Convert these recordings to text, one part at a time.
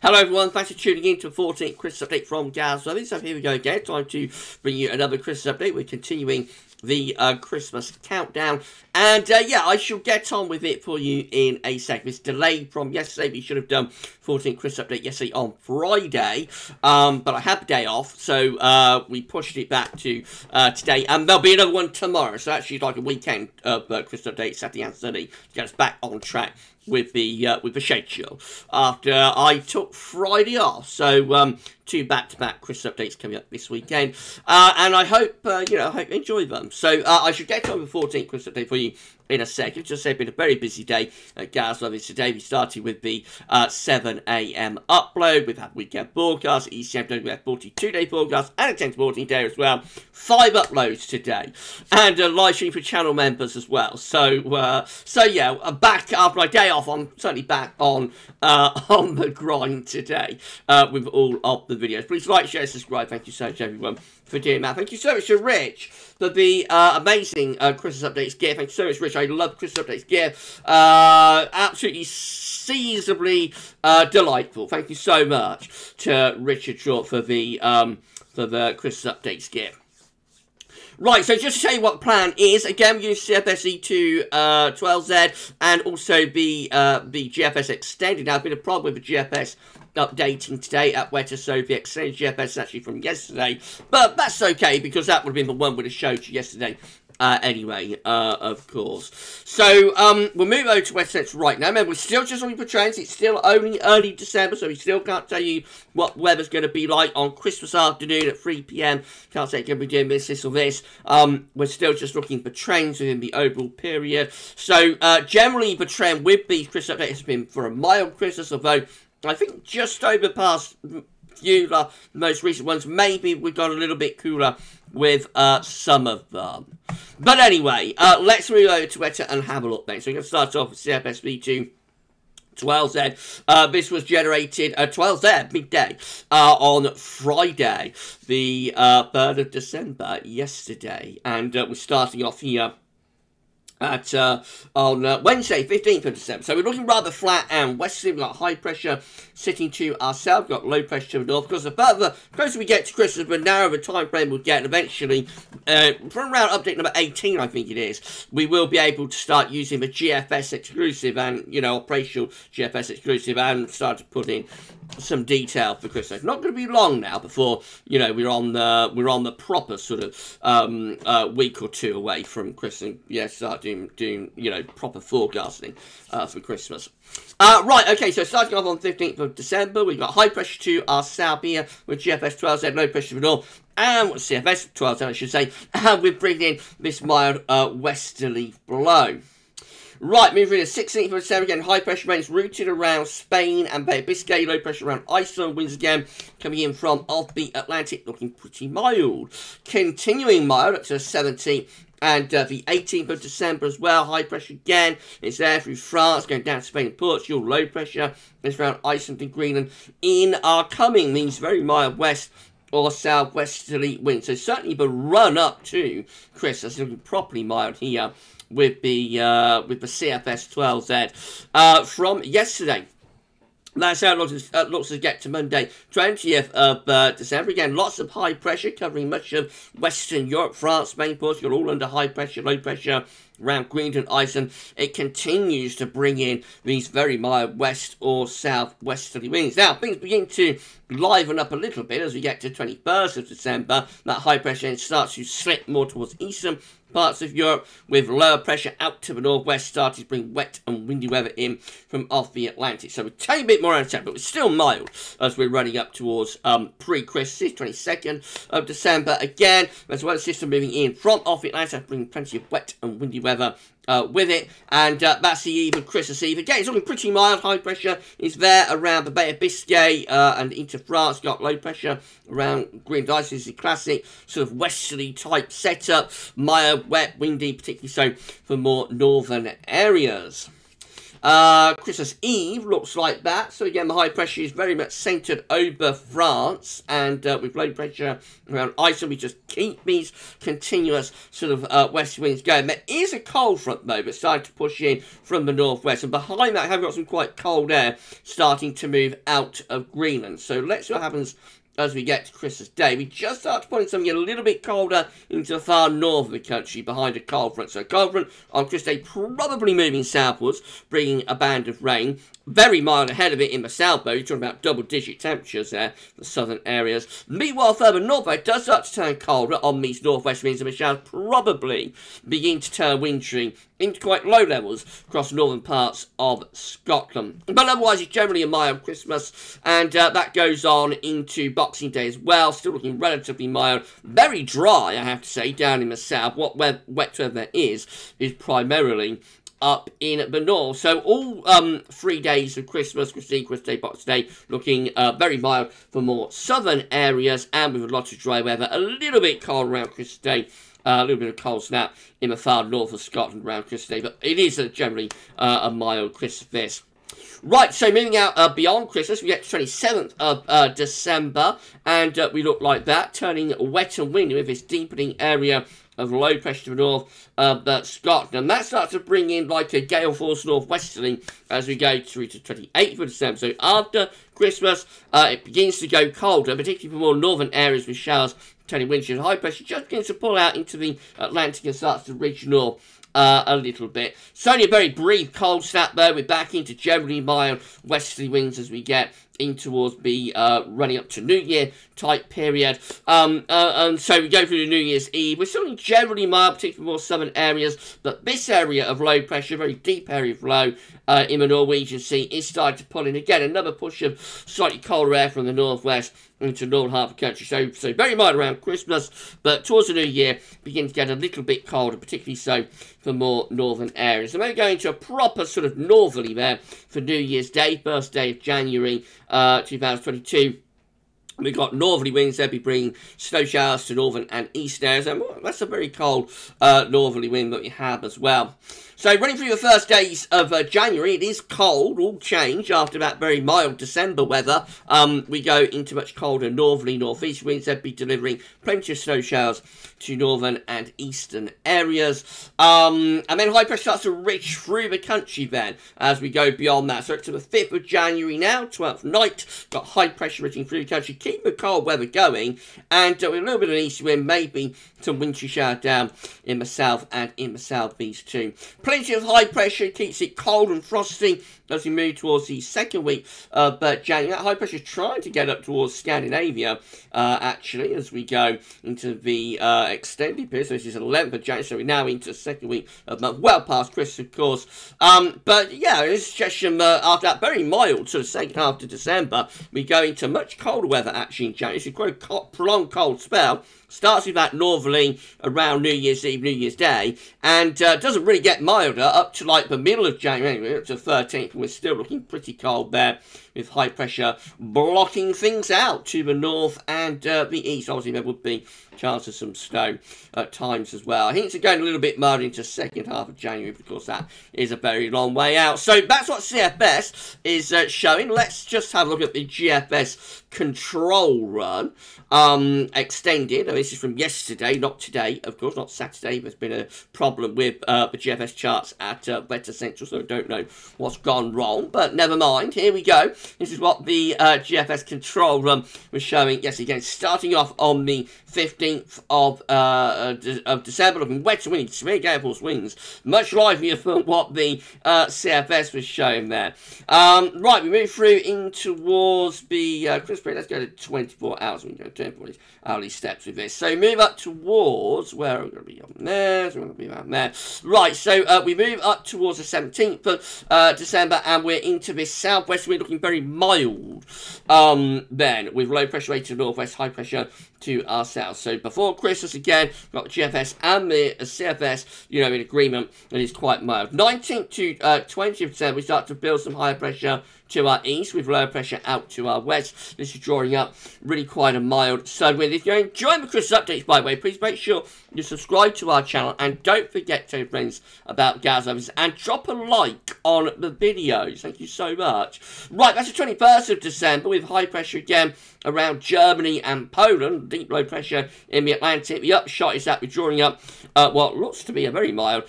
Hello everyone, thanks for tuning in to a 14th Christmas update from GWV. So here we go again, time to bring you another Christmas update. We're continuing the Christmas countdown, and yeah, I shall get on with it for you in a sec. It's delayed from yesterday. We should have done 14th Christmas update yesterday on Friday, but I had the day off, so we pushed it back to today, and there'll be another one tomorrow. So actually like a weekend of Christmas update, Saturday and Sunday, to get us back on track with the schedule after I took Friday off. So two back-to-back Christmas updates coming up this weekend, and I hope you enjoy them. So I should get on with 14th Christmas update for you in a second. Just say it's been a very busy day at GWV today. We started with the 7 AM upload. We've had weekend broadcasts, ECM, we had 42-day broadcast, and a 10 to 14 day as well. 5 uploads today, and a live stream for channel members as well. So so yeah, back after my day off. I'm certainly back on the grind today with all of the videos. Please like, share, subscribe. Thank you so much, everyone, for doing that. Thank you so much to Rich for the amazing Christmas updates gear. Thank you so much, Rich. I love Christmas updates gear. Absolutely seasonably delightful. Thank you so much to Richard Short for the Christmas updates gear. Right, so just to show you what the plan is, again, we use CFS E2 12Z and also the GFS extended. Now, I've been a problem with the GFS updating today at Weta, so the extended GFS is actually from yesterday, but that's okay because that would have been the one we'd have showed you yesterday. Anyway, of course. So, we'll move over to West Central right now. Remember, we're still just looking for trains. It's still only early December, so we still can't tell you what weather's going to be like on Christmas afternoon at 3 PM. Can't say it's going to be doing this or this. We're still just looking for trends within the overall period. So, generally, the trend with these Christmas updates has been for a mild Christmas, although I think just over the past few, the most recent ones, maybe we've got a little bit cooler with some of them. But anyway, let's move over to Weta and have a look then. So we're going to start off with CFS V2 12Z. This was generated 12Z midday on Friday, the 3rd of December, yesterday. And we're starting off here at on Wednesday, 15th of December. So we're looking rather flat and westerly. We've got high pressure sitting to our south, we've got low pressure to the north. Because the further closer we get to Christmas, the narrower time frame we'll get, and eventually, from around update number 18, I think it is, we will be able to start using the GFS exclusive and, operational GFS exclusive and start to put in some detail for Christmas. Not going to be long now before, we're on the proper sort of week or two away from Christmas. Yeah, start doing proper forecasting for Christmas. Right, okay, so starting off on 15th of December, we've got high pressure to our south here with GFS 12Z, low pressure to the north, and CFS 12Z, I should say, and we're bringing in this mild westerly blow. Right, moving to 16th of December, again, high pressure remains routed around Spain and Bay of Biscay, low pressure around Iceland, winds again coming in from off the Atlantic, looking pretty mild. Continuing mild up to the 17th. And the 18th of December as well, high pressure again, it's there through France, going down to Spain and Portugal, low pressure, it's around Iceland and Greenland. In our coming means very mild west or southwesterly winds. So certainly the run up to Christmas is looking properly mild here with the CFS 12Z from yesterday. That's how it looks to get to Monday, 20th of December. Again, lots of high pressure covering much of Western Europe, France, Spain, Portugal, all under high pressure, low pressure around Greenland, Iceland. It continues to bring in these very mild west or southwesterly winds. Now, things begin to liven up a little bit as we get to 21st of December. That high pressure starts to slip more towards eastern parts of Europe, with lower pressure out to the northwest starting to bring wet and windy weather in from off the Atlantic. So we're taking a bit more out of time, but we're still mild as we're running up towards pre-Christmas, 22nd of December. Again, there's a weather system moving in from off the Atlantic, bringing plenty of wet and windy weather with it, and that's the eve of Christmas Eve. Again, it's looking pretty mild. High pressure is there around the Bay of Biscay and into France. Got low pressure around Greenland. This is the classic sort of westerly type setup. Mild, wet, windy, particularly so for more northern areas. Christmas Eve looks like that. So again, the high pressure is very much centred over France, and with low pressure around Iceland, we just keep these continuous sort of west winds going. There is a cold front though, but starting to push in from the northwest, and behind that, I've got some quite cold air starting to move out of Greenland. So let's see what happens as we get to Christmas Day. We just start to put in something a little bit colder into the far north of the country behind a cold front. So cold front on Christmas Day probably moving southwards, bringing a band of rain. Very mild ahead of it in the south, though. You're talking about double-digit temperatures there, the southern areas. Meanwhile, further north, it does start to turn colder on these northwest winds, and the showers probably begin to turn wintry into quite low levels across northern parts of Scotland. But otherwise, it's generally a mild Christmas, and that goes on into Boxing Day as well. Still looking relatively mild. Very dry, I have to say, down in the south. What wet weather there is primarily up in the north. So all 3 days of Christmas, Christmas Eve, Christmas Day, Boxing Day, looking very mild for more southern areas, and with a lot of dry weather. A little bit cold around Christmas Day. A little bit of cold snap in the far north of Scotland around Christmas Day, but it is generally a mild Christmas. Right, so moving out beyond Christmas, we get to 27th of December, and we look like that, turning wet and windy with this deepening area of low pressure to the north of Scotland. And that starts to bring in like a gale force northwesterly as we go through to 28th of December. So after Christmas, it begins to go colder, particularly for more northern areas with showers turning wind shear. High pressure just begins to pull out into the Atlantic and starts to ridge north a little bit. It's only a very brief cold snap though. We're back into generally mild westerly winds as we get in towards the running up to New Year type period. And so we go through the New Year's Eve. We're still in generally mild, particularly more southern areas, but this area of low pressure, very deep area of low in the Norwegian Sea, is starting to pull in again. Another push of slightly colder air from the northwest into the northern half of the country. So very mild around Christmas, but towards the New Year, begin to get a little bit colder, particularly so for more northern areas. And we're going to a proper sort of northerly there for New Year's Day, first day of January 2022. We've got northerly winds. They'll be bringing snow showers to northern and eastern areas. And that's a very cold northerly wind that we have as well. So running through the first days of January, it is cold, all change after that very mild December weather. We go into much colder northerly, northeast winds. They'll be delivering plenty of snow showers to northern and eastern areas. And then high pressure starts to reach through the country then as we go beyond that. So it's to the 5th of January now, 12th night. Got high pressure reaching through the country. Keep the cold weather going. And with a little bit of an east wind, maybe some wintry shower down in the south and in the southeast too. Plenty of high pressure keeps it cold and frosty as we move towards the second week of January. That high pressure is trying to get up towards Scandinavia, actually, as we go into the extended period. So this is 11th of January, so we're now into the second week of month, well past Christmas, of course. But yeah, it's suggestion after that very mild sort of second half of December, we go into much colder weather actually in January. It's quite a prolonged cold spell. Starts with that northerly around New Year's Eve, New Year's Day, and doesn't really get milder up to like the middle of January, anyway, up to the 13th, and we're still looking pretty cold there, with high pressure blocking things out to the north and the east. Obviously, there would be chance of some snow at times as well. I think it's going a little bit milder into the second half of January, because that is a very long way out. So that's what CFS is showing. Let's just have a look at the GFS control run extended. Now, this is from yesterday, not today, of course, not Saturday. There's been a problem with the GFS charts at Weather Central, so I don't know what's gone wrong, but never mind. Here we go. This is what the GFS control run was showing. Yes, again, starting off on the 15th of December, looking wet and windy, severe gale force winds, much livelier than what the CFS was showing there. Right, we move through in towards the Christmas period. Let's go to 24 hours. We can go 24 hourly steps with this. So move up towards, where are we going to be on there? So we're going to be around there. Right, so we move up towards the 17th of December, and we're into this southwest wind, looking very mild then, with low pressure rate to the northwest, high pressure to our south. So before Christmas again, we've got the GFS and the CFS, you know, in agreement, and it's quite mild. 19th to 20th December, we start to build some higher pressure to our east with low pressure out to our west. This is drawing up really quite a mild southern wind. If you're enjoying the Christmas updates, by the way, please make sure you subscribe to our channel and don't forget to tell your friends about GWV and drop a like on the videos. Thank you so much. Right, that's the 21st of December with high pressure again around Germany and Poland. Deep low pressure in the Atlantic. The upshot is that we're drawing up what looks to be a very mild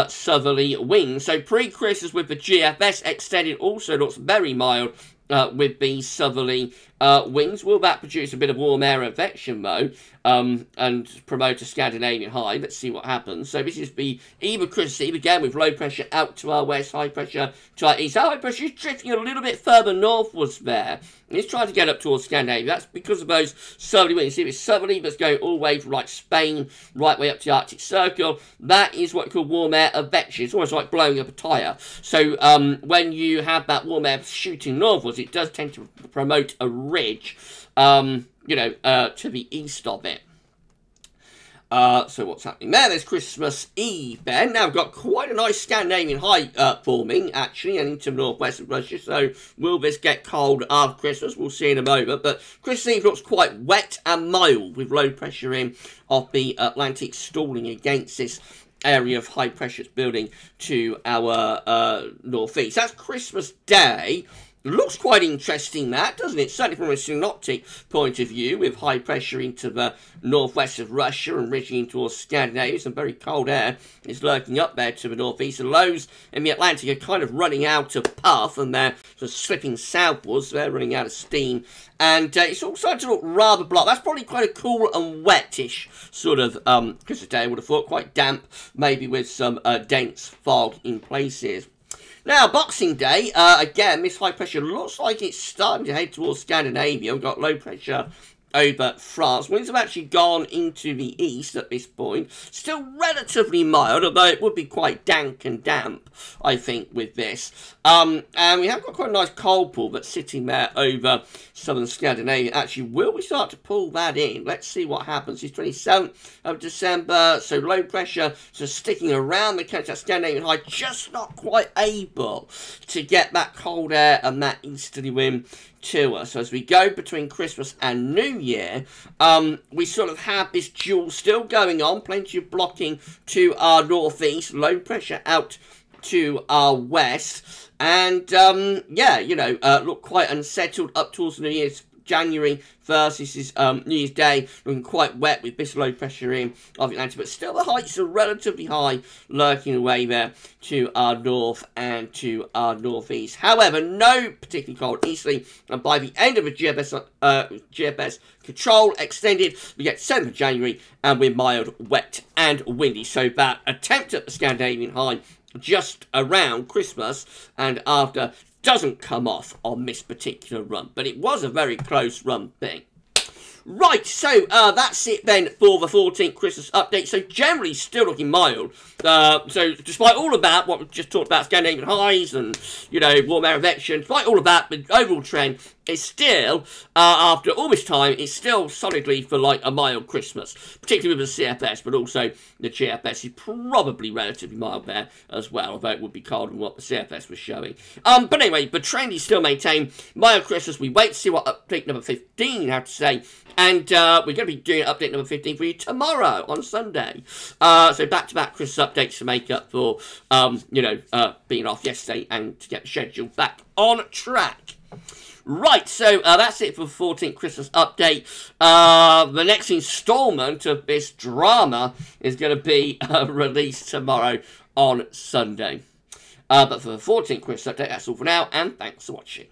southerly wind. So pre-Christmas with the GFS extended also looks very mild with these southerly winds. Will that produce a bit of warm air advection though and promote a Scandinavian high? Let's see what happens. So this is the Eve of Christmas Eve again with low pressure out to our west, high pressure to our east. High pressure is drifting a little bit further northwards there. It's trying to get up towards Scandinavia. That's because of those southerly winds. See, this southerly that's going all the way from like Spain right way up to the Arctic Circle. That is what we call warm air advection. It's almost like blowing up a tyre. So when you have that warm air shooting northwards, it does tend to promote a ridge, you know, to the east of it. So what's happening there? There's Christmas Eve then. Now we've got quite a nice Scandinavian high forming, actually, and into northwest of Russia. So will this get cold after Christmas? We'll see in a moment. But Christmas Eve looks quite wet and mild with low pressure in off the Atlantic stalling against this area of high pressure that's building to our northeast. That's Christmas Day. Looks quite interesting, that, doesn't it? Certainly from a synoptic point of view, with high pressure into the northwest of Russia and ridging towards Scandinavia. Some very cold air is lurking up there to the northeast. The lows in the Atlantic are kind of running out of puff, and they're sort of slipping southwards. They're running out of steam. And it's all starting to look rather black. That's probably quite a cool and wettish sort of Christmas Day, I would have thought. Quite damp, maybe with some dense fog in places. Now, Boxing Day, again, this high pressure looks like it's starting to head towards Scandinavia. We've got low pressure over France. Winds have actually gone into the east at this point. Still relatively mild, although it would be quite dank and damp, I think, with this. And we have got quite a nice cold pool that's sitting there over southern Scandinavia. Actually, will we start to pull that in? Let's see what happens. It's 27th of December, so low pressure just sticking around the country, that Scandinavian high, just not quite able to get that cold air and that easterly wind to us. So as we go between Christmas and New Year, we sort of have this duel still going on, plenty of blocking to our northeast, low pressure out to our west, and yeah, you know, look quite unsettled up towards New Year's. January 1st, this is New Year's Day, looking quite wet with this low pressure in of the Atlantic, but still the heights are relatively high, lurking away there to our north and to our northeast. However, no particularly cold easterly, and by the end of the GFS control extended, we get 7th of January, and we're mild, wet, and windy. So that attempt at the Scandinavian high just around Christmas and after doesn't come off on this particular run, but it was a very close run thing. Right, so that's it then for the 14th Christmas update. So generally still looking mild. So despite all of that, what we've just talked about, Scandinavian highs and, you know, warm air advection, despite all of that, the overall trend is still, after all this time, it's still solidly for like a mild Christmas. Particularly with the CFS, but also the GFS is probably relatively mild there as well, although it would be colder than what the CFS was showing. But anyway, the trend is still maintained. Mild Christmas. We wait to see what update number 15 have to say. And we're going to be doing update number 15 for you tomorrow on Sunday. So back-to-back Christmas updates to make up for, you know, being off yesterday and to get the schedule back on track. Right, so that's it for the 14th Christmas update. The next instalment of this drama is going to be released tomorrow on Sunday. But for the 14th Christmas update, that's all for now, and thanks for watching.